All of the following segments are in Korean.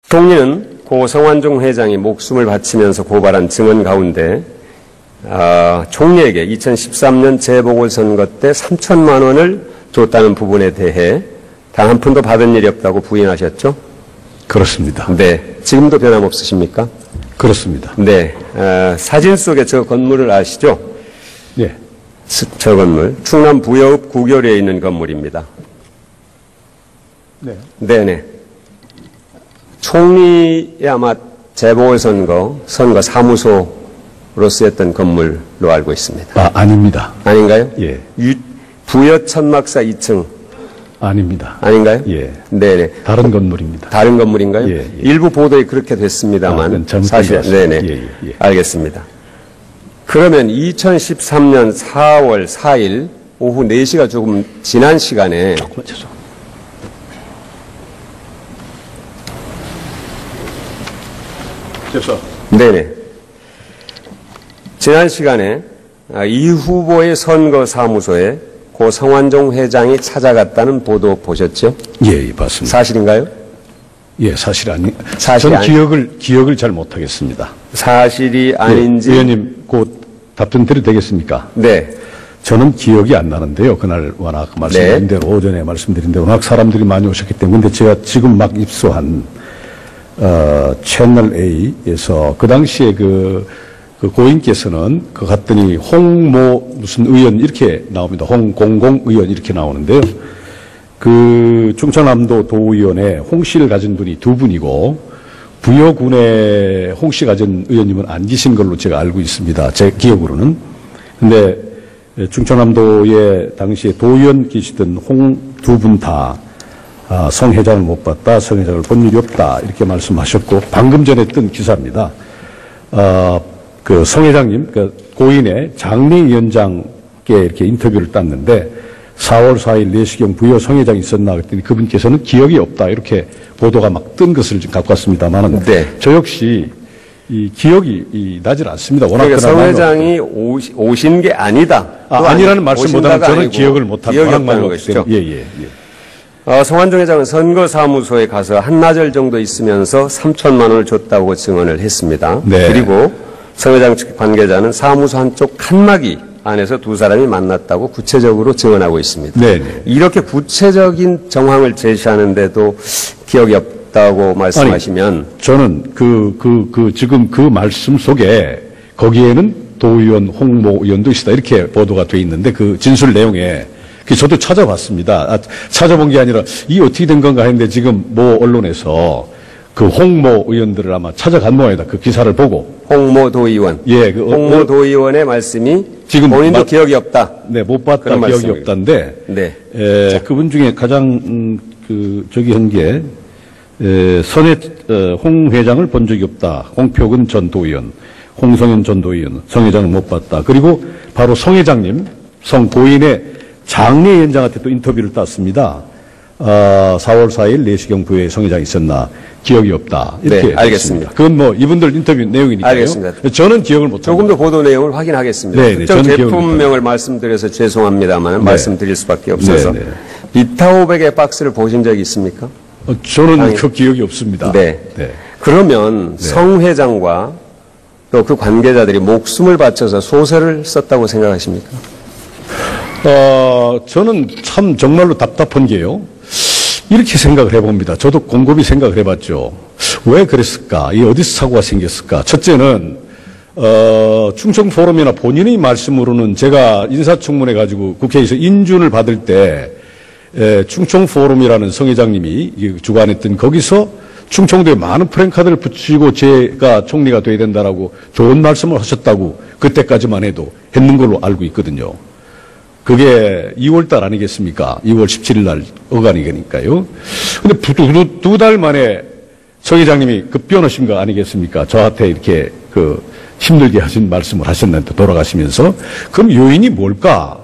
총리는 고 성완종 회장이 목숨을 바치면서 고발한 증언 가운데 총리에게 2013년 재보궐선거 때 3천만 원을 줬다는 부분에 대해 단 한 푼도 받은 일이 없다고 부인하셨죠? 그렇습니다. 네. 지금도 변함없으십니까? 그렇습니다. 네. 사진 속에 저 건물을 아시죠? 네. 저 건물. 충남 부여읍 구교리에 있는 건물입니다. 네. 네네. 총리의 아마 재보궐선거 사무소로 쓰였던 건물로 알고 있습니다. 아닙니다. 아닌가요? 예. 부여 천막사 2층. 아닙니다. 아닌가요? 예. 네네. 다른 건물입니다. 다른 건물인가요? 예, 예. 일부 보도에 그렇게 됐습니다만. 사실, 네네. 예. 알겠습니다. 그러면 2013년 4월 4일 오후 4시가 조금 지난 시간에. 조금만 죄송합니다. 네네. 지난 시간에 이 후보의 선거 사무소에 고 성완종 회장이 찾아갔다는 보도 보셨죠? 예, 봤습니다. 사실인가요? 예, 사실 아니. 사실이 전 기억을 잘 못하겠습니다. 사실이 아닌지. 예, 의원님, 곧 답변 드려도 되겠습니까? 네. 저는 기억이 안 나는데요. 그날 워낙 말씀드린 대로, 오전에 말씀드린 대로 워낙 사람들이 많이 오셨기 때문에. 근데 제가 지금 막 입수한, 채널 A에서 그 당시에 그 고인께서는 갔더니 홍모 무슨 의원 이렇게 나옵니다. 홍공공 의원 이렇게 나오는데요. 그 충청남도 도의원에 홍씨를 가진 분이 두 분이고 부여군에 홍씨 가진 의원님은 안 계신 걸로 제가 알고 있습니다. 제 기억으로는. 근데 충청남도에 당시에 도의원 계시던 홍 두 분 다 성 회장을 못 봤다, 성 회장을 본 일이 없다 이렇게 말씀하셨고 방금 전에 뜬 기사입니다. 그 성 회장님, 그 고인의 장례위원장께 이렇게 인터뷰를 땄는데 4월 4일 4시경 부여 성 회장이 있었나 그랬더니 그분께서는 기억이 없다 이렇게 보도가 막 뜬 것을 좀 갖고 왔습니다만은 네. 저 역시 이 기억이 나질 않습니다. 워낙 그러니까 성 회장이 오신 게 아니다. 아니라는 말씀보다는 저는 기억을 못합니다. 기억이 없다는 것이죠. 예. 성완종 회장은 선거사무소에 가서 한나절 정도 있으면서 3천만 원을 줬다고 증언을 했습니다. 네. 그리고 성 회장 측 관계자는 사무소 한쪽 칸막이 안에서 두 사람이 만났다고 구체적으로 증언하고 있습니다. 네. 이렇게 구체적인 정황을 제시하는데도 기억이 없다고 말씀하시면 아니, 저는 지금 그 말씀 속에 거기에는 도의원, 홍모 의원도 있다 이렇게 보도가 돼 있는데 그 진술 내용에 저도 찾아봤습니다. 찾아본 게 아니라 이게 어떻게 된 건가 했는데 지금 모 언론에서 그 홍모 의원들을 아마 찾아간 모양이다. 그 기사를 보고. 홍모 도의원. 예, 홍모 도의원의 말씀이 지금 본인도 기억이 없다. 네, 못 봤다, 기억이 말씀입니다. 없다인데. 네. 그분 중에 가장 저기 한 게 홍 회장을 본 적이 없다. 홍표근 전 도의원, 홍성현 전 도의원, 성 회장을 못 봤다. 그리고 바로 성 회장님, 성 고인의 장례위원장한테 또 인터뷰를 땄습니다. 4월 4일 4시경 부여에 성 회장이 있었나 기억이 없다. 이렇게. 네, 알겠습니다. 그건 뭐 이분들 인터뷰 내용이니까요. 알겠습니다. 저는 기억을 못합니다. 조금 더 보도 내용을 확인하겠습니다. 네, 특정 저는 제품명을 말씀드려서 죄송합니다만 네. 말씀드릴 수밖에 없어서. 네. 비타오백의 박스를 보신 적이 있습니까? 저는 그 기억이 없습니다. 네. 그러면 성 회장과 또 그 관계자들이 목숨을 바쳐서 소설을 썼다고 생각하십니까? 저는 참 정말로 답답한 게요. 이렇게 생각을 해봅니다. 저도 곰곰이 생각을 해봤죠. 왜 그랬을까? 이 어디서 사고가 생겼을까? 첫째는 충청포럼이나 본인의 말씀으로는 제가 인사청문회 가지고 국회에서 인준을 받을 때 충청포럼이라는 성 회장님이 주관했던 거기서 충청도에 많은 프랭카드를 붙이고 제가 총리가 돼야 된다라고 좋은 말씀을 하셨다고 그때까지만 해도 했는 걸로 알고 있거든요. 그게 2월달 아니겠습니까? 2월 17일 날 어간이니까요. 근데 두 달 만에 성 회장님이 급변하신 거 아니겠습니까? 저한테 이렇게 힘들게 하신 말씀을 하셨는데 돌아가시면서 그럼 요인이 뭘까?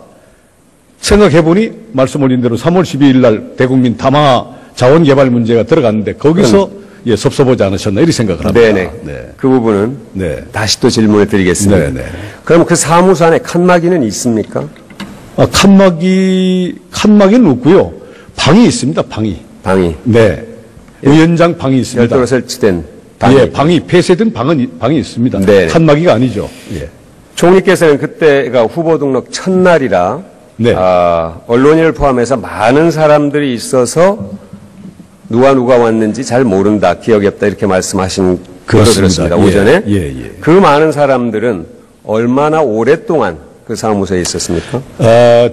생각해보니 말씀 올린 대로 3월 12일 날 대국민 담화 자원개발 문제가 들어갔는데 거기서 섭섭하지 않으셨나 이렇게 생각을 합니다. 네네. 네. 그 부분은 다시 또 질문을 드리겠습니다. 네네. 그럼 그 사무소 안에 칸막이는 있습니까? 칸막이는 없고요. 방이 있습니다. 방이. 방이. 네. 위원장 방이 있습니다. 별도로 설치된 방이. 예, 방이 폐쇄된 방이 있습니다. 네. 칸막이가 아니죠. 예. 총리께서는 그때가 후보 등록 첫날이라 네. 언론인을 포함해서 많은 사람들이 있어서 누가 왔는지 잘 모른다, 기억이 없다 이렇게 말씀하신 걸로 들었습니다. 오전에. 그 많은 사람들은 얼마나 오랫동안 그 사무소에 있었습니까?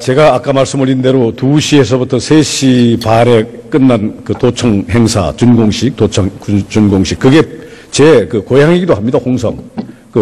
제가 아까 말씀 올린 대로 2시에서부터 3시 반에 끝난 그 도청 행사, 도청 준공식. 그게 제 그 고향이기도 합니다, 홍성.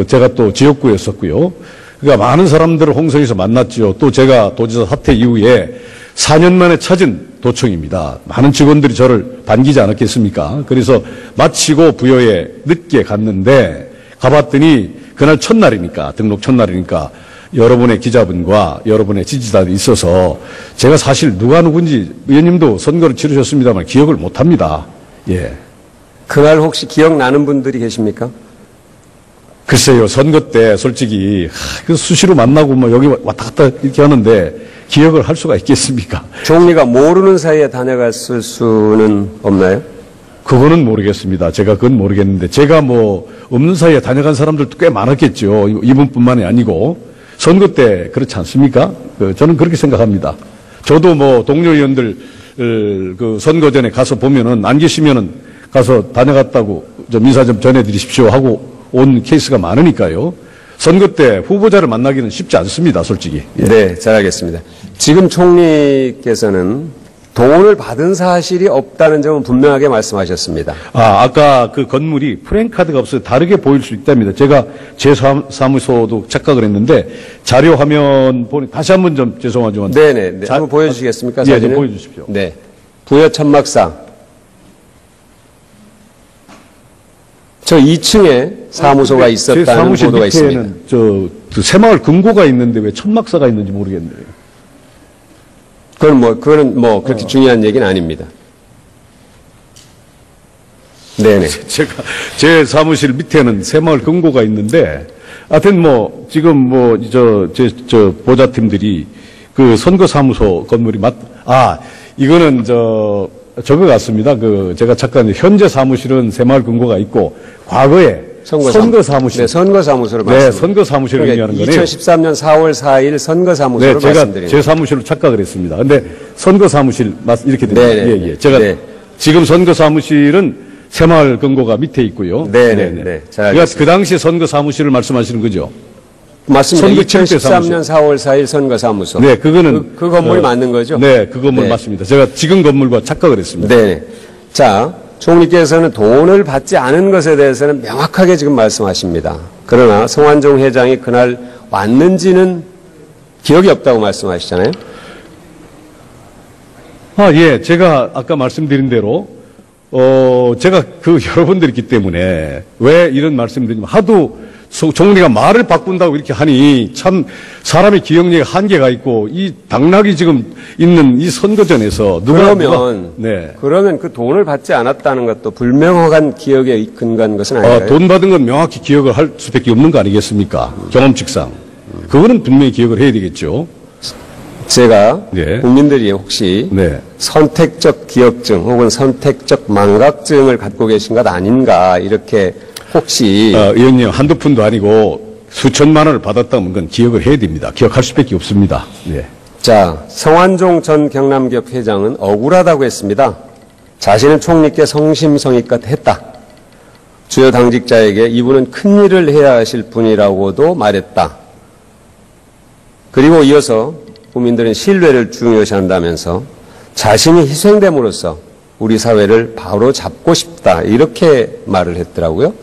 제가 또 지역구였었고요. 그러니까 많은 사람들을 홍성에서 만났죠. 또 제가 도지사 사퇴 이후에 4년 만에 찾은 도청입니다. 많은 직원들이 저를 반기지 않았겠습니까? 그래서 마치고 부여에 늦게 갔는데 가봤더니 그날 첫날이니까, 등록 첫날이니까 여러분의 기자분과 여러분의 지지자들이 있어서 제가 사실 누군지 의원님도 선거를 치르셨습니다만 기억을 못 합니다. 예. 그날 혹시 기억나는 분들이 계십니까? 글쎄요, 선거 때 솔직히 수시로 만나고 뭐 여기 왔다 갔다 이렇게 하는데 기억을 할 수가 있겠습니까? 총리가 모르는 사이에 다녀갔을 수는 없나요? 그거는 모르겠습니다. 제가 그건 모르겠는데 제가 뭐 없는 사이에 다녀간 사람들도 꽤 많았겠죠. 이분뿐만이 아니고 선거 때 그렇지 않습니까? 저는 그렇게 생각합니다. 저도 뭐 동료 의원들 그 선거 전에 가서 보면은 안 계시면은 가서 다녀갔다고 좀 인사 좀 전해드리십시오 하고 온 케이스가 많으니까요. 선거 때 후보자를 만나기는 쉽지 않습니다, 솔직히. 예. 네, 잘 알겠습니다. 지금 총리께서는 돈을 받은 사실이 없다는 점은 분명하게 말씀하셨습니다. 아까 그 건물이 프랜카드가 없어서 다르게 보일 수 있답니다. 제가 제 사무소도 착각을 했는데 자료 화면 보니 다시 한번 좀 죄송하지만. 네네. 한번 보여주시겠습니까? 예, 사진을? 좀 보여주십시오. 네. 부여 천막사. 저 2층에 사무소가 있었다는 보도가 있습니다. 그 새마을 금고가 있는데 왜 천막사가 있는지 모르겠네요. 그거는 뭐 그렇게 중요한 얘기는 아닙니다. 네네. 제 사무실 밑에는 새마을 금고가 있는데, 하여튼 지금 보좌팀들이 그 선거사무소 건물이 이거는 저거 같습니다. 제가 잠깐 현재 사무실은 새마을 금고가 있고, 과거에 선거사무실. 네, 선거사무소로 네, 선거사무실을 의미하는 거네요. 2013년 4월 4일 선거사무소로 말씀드립니다. 제가 제 사무실로 착각을 했습니다. 근데 선거사무실 이렇게 됩니다. 네. 제가 지금 선거사무실은 새마을 금고가 밑에 있고요. 네. 그러니까 그 당시 선거사무실을 말씀하시는 거죠? 맞습니다. 2013년 4월 4일 선거사무소. 네, 그거는 그 건물이 맞는 거죠? 네, 그 건물 맞습니다. 제가 지금 건물과 착각을 했습니다. 네. 자, 총리께서는 돈을 받지 않은 것에 대해서는 명확하게 지금 말씀하십니다. 그러나 성완종 회장이 그날 왔는지는 기억이 없다고 말씀하시잖아요. 예. 제가 아까 말씀드린 대로 제가 여러분들이 있기 때문에 왜 이런 말씀드리냐면 하도 총리가 말을 바꾼다고 이렇게 하니 참 사람의 기억력에 한계가 있고 이 당락이 지금 있는 이 선거전에서 그러면 그 돈을 받지 않았다는 것도 불명확한 기억에 근거한 것은 아닌가요? 돈 받은 건 명확히 기억을 할 수밖에 없는 거 아니겠습니까? 경험칙상. 그거는 분명히 기억을 해야 되겠죠. 제가 국민들이 혹시 선택적 기억증 혹은 선택적 망각증을 갖고 계신 것 아닌가 이렇게 혹시 의원님 한두 푼도 아니고 수천만 원을 받았다면 그건 기억을 해야 됩니다. 기억할 수밖에 없습니다. 네. 자, 성완종 전 경남기업 회장은 억울하다고 했습니다. 자신은 총리께 성심성의껏 했다. 주요 당직자에게 이분은 큰 일을 해야 하실 분이라고도 말했다. 그리고 이어서 국민들은 신뢰를 중요시한다면서 자신이 희생됨으로써 우리 사회를 바로 잡고 싶다. 이렇게 말을 했더라고요.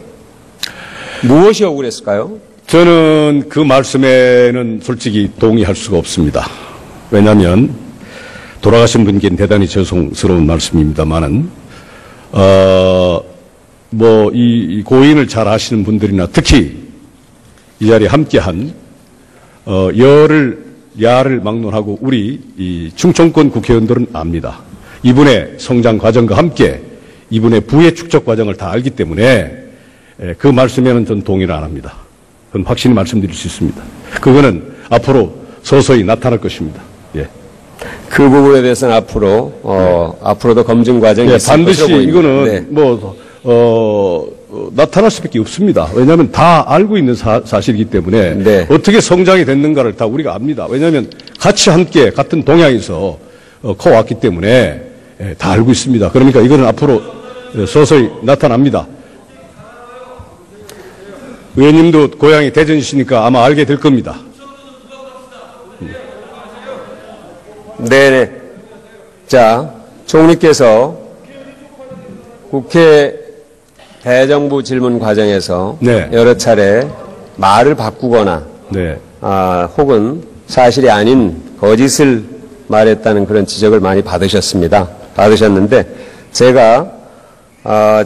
무엇이 억울했을까요? 저는 그 말씀에는 솔직히 동의할 수가 없습니다. 왜냐하면 돌아가신 분께는 대단히 죄송스러운 말씀입니다만은 이 고인을 잘 아시는 분들이나 특히 이 자리에 함께한 야를 막론하고 우리 이 충청권 국회의원들은 압니다. 이분의 성장 과정과 함께 이분의 부의 축적 과정을 다 알기 때문에 그 말씀에는 전 동의를 안 합니다. 그건 확실히 말씀드릴 수 있습니다. 그거는 앞으로 서서히 나타날 것입니다. 예. 그 부분에 대해서는 앞으로도 검증 과정이 있을 반드시 것으로 보입니다. 이거는 나타날 수밖에 없습니다. 왜냐하면 다 알고 있는 사실이기 때문에 어떻게 성장이 됐는가를 다 우리가 압니다. 왜냐하면 같이 함께 같은 동향에서 커왔기 때문에 다 알고 있습니다. 그러니까 이거는 앞으로 서서히 나타납니다. 의원님도 고향이 대전이시니까 아마 알게 될 겁니다. 네네. 자, 총리께서 국회 대정부 질문 과정에서 여러 차례 말을 바꾸거나 혹은 사실이 아닌 거짓을 말했다는 그런 지적을 많이 받으셨는데 제가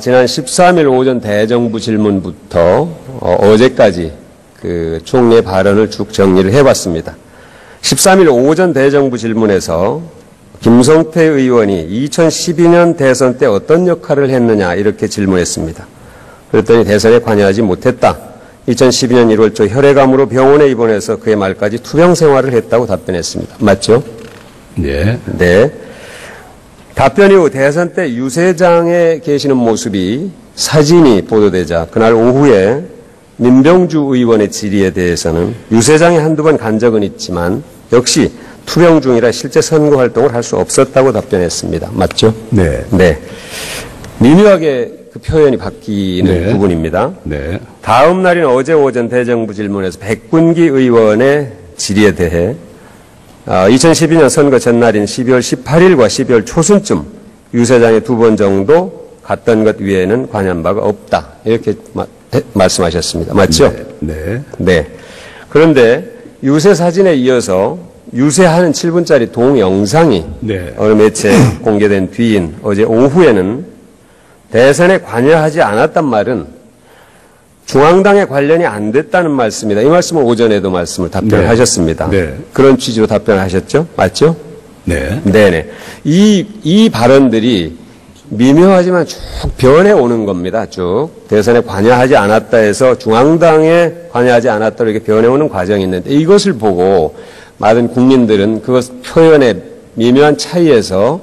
지난 13일 오전 대정부 질문부터 어제까지 그 총리의 발언을 쭉 정리를 해봤습니다. 13일 오전 대정부 질문에서 김성태 의원이 2012년 대선 때 어떤 역할을 했느냐 이렇게 질문했습니다. 그랬더니 대선에 관여하지 못했다. 2012년 1월 초 혈액암으로 병원에 입원해서 그해 말까지 투병 생활을 했다고 답변했습니다. 맞죠? 네. 네. 답변 이후 대선 때 유세장에 계시는 모습이 사진이 보도되자 그날 오후에 민병주 의원의 질의에 대해서는 유세장에 한두 번 간 적은 있지만 역시 투병 중이라 실제 선거 활동을 할 수 없었다고 답변했습니다. 맞죠? 네. 네. 미묘하게 그 표현이 바뀌는 부분입니다. 네. 다음 날인 어제 오전 대정부 질문에서 백군기 의원의 질의에 대해 2012년 선거 전날인 12월 18일과 12월 초순쯤 유세장에 두 번 정도 갔던 것 외에는 관여한 바가 없다. 이렇게 말씀하셨습니다. 맞죠? 네. 네. 그런데 유세 사진에 이어서 유세하는 7분짜리 동영상이 어느 매체에 공개된 뒤인 어제 오후에는 대선에 관여하지 않았단 말은 중앙당에 관련이 안 됐다는 말씀입니다. 이 말씀을 오전에도 답변하셨습니다. 그런 취지로 답변하셨죠? 맞죠? 네. 네네. 이 발언들이 미묘하지만 쭉 변해오는 겁니다. 쭉. 대선에 관여하지 않았다 해서 중앙당에 관여하지 않았다 이렇게 변해오는 과정이 있는데 이것을 보고 많은 국민들은 그것 표현의 미묘한 차이에서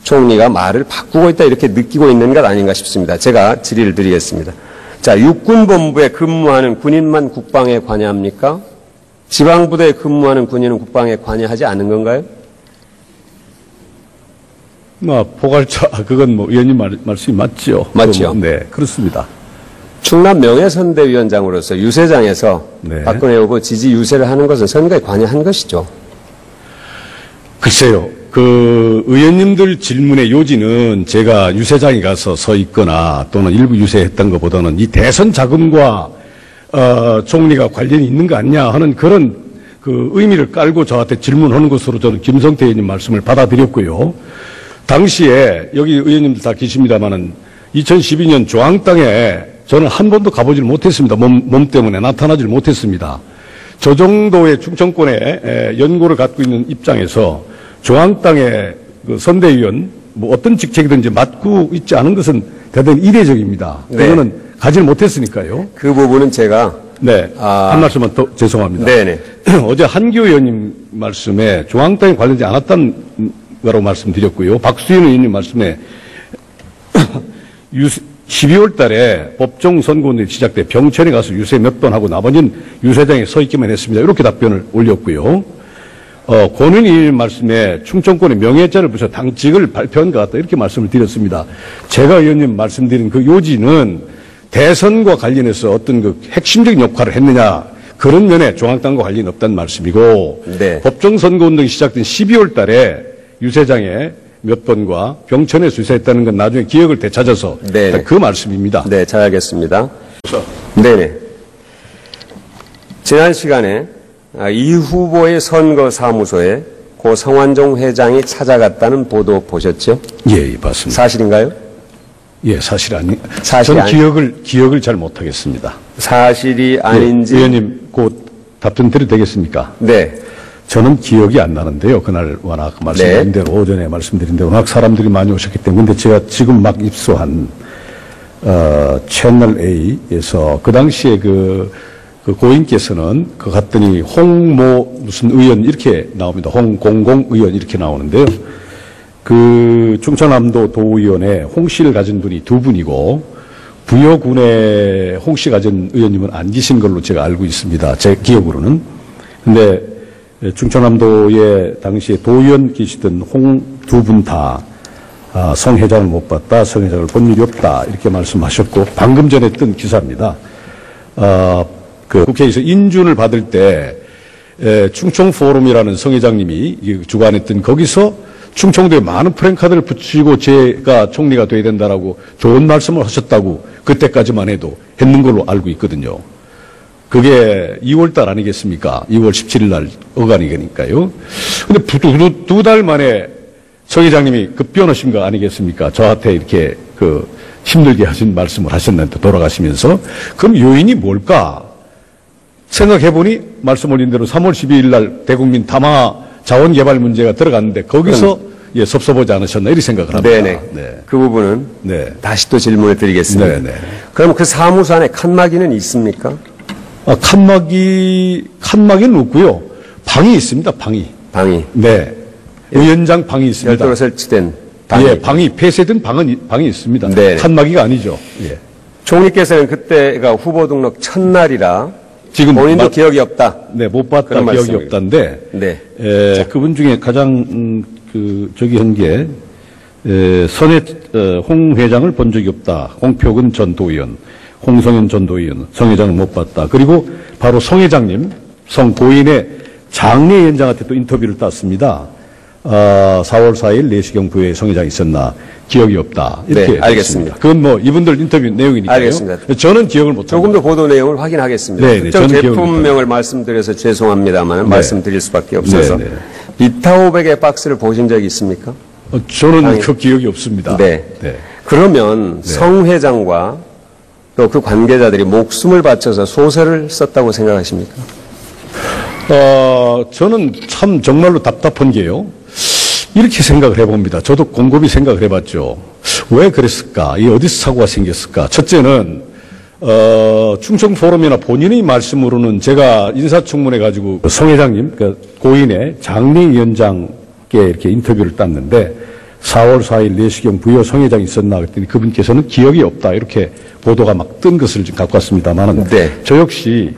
총리가 말을 바꾸고 있다 이렇게 느끼고 있는 것 아닌가 싶습니다. 제가 질의를 드리겠습니다. 자, 육군본부에 근무하는 군인만 국방에 관여합니까? 지방부대에 근무하는 군인은 국방에 관여하지 않는 건가요? 포괄자, 그건 의원님 말씀이 맞죠. 맞죠. 네, 그렇습니다. 충남 명예선대위원장으로서 유세장에서 박근혜 후보 지지 유세를 하는 것은 선거에 관여한 것이죠. 글쎄요. 의원님들 질문의 요지는 제가 유세장에 가서 서 있거나 또는 일부 유세했던 것보다는 이 대선 자금과 총리가 관련이 있는 거 아니냐 하는 그런 의미를 깔고 저한테 질문하는 것으로 저는 김성태 의원님 말씀을 받아들였고요. 당시에 여기 의원님들 다 계십니다마는 2012년 중앙당에 저는 한 번도 가보질 못했습니다. 몸 때문에 나타나질 못했습니다. 저 정도의 충청권의 연고를 갖고 있는 입장에서 중앙당의 선대위원 어떤 직책이든지 맡고 있지 않은 것은 대단히 이례적입니다. 그거는 가질 못했으니까요. 그 부분은 제가 한 말씀만 더 죄송합니다. 네네. 어제 한기호 의원님 말씀에 중앙당에 관련되지 않았다는 거라고 말씀드렸고요. 박수현 의원님 말씀에 12월 달에 법정 선거운동이 시작돼 병천에 가서 유세 몇 번 하고 나머지는 유세장에 서 있기만 했습니다. 이렇게 답변을 올렸고요. 권은희 의원님 말씀에 충청권의 명예자를 부셔 당직을 발표한 것 같다. 이렇게 말씀을 드렸습니다. 제가 의원님 말씀드린 그 요지는 대선과 관련해서 어떤 핵심적인 역할을 했느냐. 그런 면에 중앙당과 관련이 없다는 말씀이고 법정 선거운동이 시작된 12월 달에 유세장에 몇 번과 병천에서 유세했다는 건 나중에 기억을 되찾아서 그 말씀입니다. 네, 잘 알겠습니다. 네네. 지난 시간에 이 후보의 선거사무소에 고 성완종 회장이 찾아갔다는 보도 보셨죠? 예, 봤습니다. 사실인가요? 예, 사실이 사실이 기억을 잘 못하겠습니다. 사실이 아닌지. 의원님, 곧 답변 드려도 되겠습니까? 네. 저는 기억이 안 나는데요. 그날 워낙 말씀드린 대로, 오전에 말씀드린 대로 워낙 사람들이 많이 오셨기 때문에. 근데 제가 지금 막 입수한, 채널 A에서 그 당시에 그 고인께서는 그 갔더니 홍모 무슨 의원 이렇게 나옵니다. 홍공공 의원 이렇게 나오는데요. 그 충청남도 도의원에 홍 씨를 가진 분이 두 분이고 부여군에 홍 씨 가진 의원님은 안 계신 걸로 제가 알고 있습니다. 제 기억으로는. 근데 충청남도에 당시에 도의원 계시던 홍 두 분 다 성 회장을 못 봤다, 성 회장을 본 일이 없다 이렇게 말씀하셨고 방금 전에 뜬 기사입니다. 그 국회에서 인준을 받을 때 충청포럼이라는 성 회장님이 주관했던 거기서 충청도에 많은 프랭카드를 붙이고 제가 총리가 돼야 된다라고 좋은 말씀을 하셨다고 그때까지만 해도 했는 걸로 알고 있거든요. 그게 2월달 아니겠습니까? 2월 17일 날 어간이니까요. 근데 두 달 만에 성 회장님이 급변하신 거 아니겠습니까? 저한테 이렇게 힘들게 하신 말씀을 하셨는데 돌아가시면서 그럼 요인이 뭘까? 생각해보니 말씀 올린 대로 3월 12일 날 대국민 담화 자원개발 문제가 들어갔는데 거기서 섭섭하지 않으셨나 이렇게 생각을 합니다. 네네. 네. 그 부분은 다시 또 질문을 드리겠습니다. 네네. 그럼 그 사무소 안에 칸막이는 있습니까? 칸막이는 없고요. 방이 있습니다. 방이. 네. 위원장 방이 있습니다. 별도로 설치된 방이. 예, 방이 폐쇄된 방이 있습니다. 네. 칸막이가 아니죠. 예. 총리께서는 그때가 후보 등록 첫날이라 지금 본인도 기억이 없다. 네, 못 봤다 기억이 없다인데. 네. 그분 중에 가장 저기 한 게 홍 회장을 본 적이 없다. 홍표근 전 도의원, 홍성현 전 도의원, 성 회장을 못 봤다. 그리고 바로 성 회장님, 성 고인의 장례위원장한테 또 인터뷰를 땄습니다. 4월 4일 4시경 부에 성 회장이 있었나 기억이 없다. 이렇게 네, 알겠습니다. 그건 뭐 이분들 인터뷰 내용이니까요. 알겠습니다. 저는 기억을 못합니다. 조금 더 보도 내용을 확인하겠습니다. 네, 특정 제품명을 말씀드려서 죄송합니다만 말씀드릴 수밖에 없어서. 네. 비타500의 박스를 보신 적이 있습니까? 저는 그 기억이 없습니다. 네. 그러면 성 회장과 또 그 관계자들이 목숨을 바쳐서 소설을 썼다고 생각하십니까? 저는 참 정말로 답답한 게요. 이렇게 생각을 해봅니다. 저도 곰곰이 생각을 해봤죠. 왜 그랬을까? 이 어디서 사고가 생겼을까? 첫째는 충청포럼이나 본인의 말씀으로는 제가 인사청문회 가지고 성 회장님, 그러니까 고인의 장례위원장께 이렇게 인터뷰를 땄는데 4월 4일 4시경 부여 성 회장이 있었나 그랬더니 그분께서는 기억이 없다 이렇게 보도가 막 뜬 것을 지금 갖고 왔습니다만 저 역시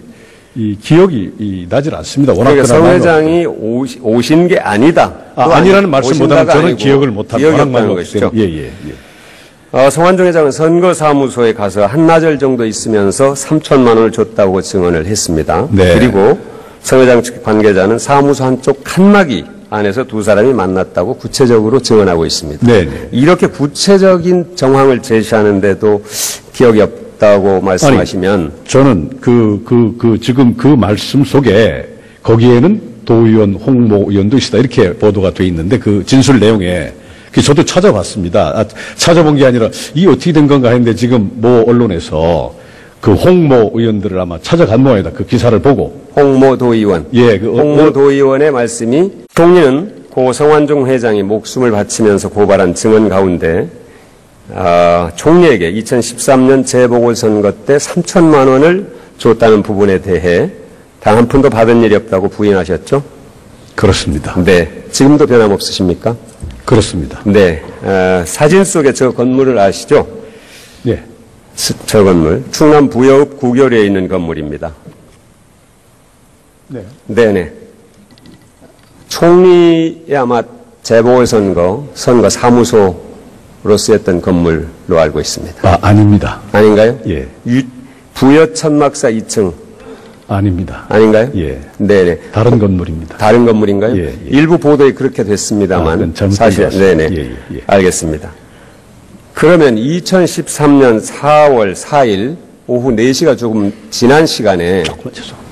이 기억이 나질 않습니다. 워낙 그러니까 성 회장이 오신 게 아니다. 아니라는 말씀보다는 저는 기억을 못합니다. 기억이 없다는 것이죠. 예. 성완종 회장은 선거사무소에 가서 한나절 정도 있으면서 3천만 원을 줬다고 증언을 했습니다. 네. 그리고 성 회장 측 관계자는 사무소 한쪽 칸막이 안에서 두 사람이 만났다고 구체적으로 증언하고 있습니다. 네. 이렇게 구체적인 정황을 제시하는데도 기억이 없다고 말씀하시면 아니, 저는 지금 그 말씀 속에 거기에는 도의원, 홍모 의원도 있다 이렇게 보도가 돼 있는데 그 진술 내용에 저도 찾아봤습니다. 찾아본 게 아니라 이게 어떻게 된 건가 했는데 지금 모 언론에서 그 홍모 의원들을 아마 찾아간 모양이다. 그 기사를 보고. 홍모 도의원. 예, 홍모 도의원의 말씀이 총리는 고 성완종 회장이 목숨을 바치면서 고발한 증언 가운데 총리에게 2013년 재보궐선거 때 3천만 원을 줬다는 부분에 대해 단 한 푼도 받은 일이 없다고 부인하셨죠? 그렇습니다. 네. 지금도 변함없으십니까? 그렇습니다. 네. 사진 속에 저 건물을 아시죠? 네. 저 건물. 충남 부여읍 구교리에 있는 건물입니다. 네. 네네. 총리의 아마 재보궐선거 사무소로 쓰였던 건물로 알고 있습니다. 아닙니다. 아닌가요? 예. 부여 천막사 2층. 아닙니다. 아닌가요? 예. 네네. 다른 건물입니다. 다른 건물인가요? 예. 일부 보도에 그렇게 됐습니다만. 사실, 네네. 예. 알겠습니다. 그러면 2013년 4월 4일 오후 4시가 조금 지난 시간에. 조금만 죄송합니다.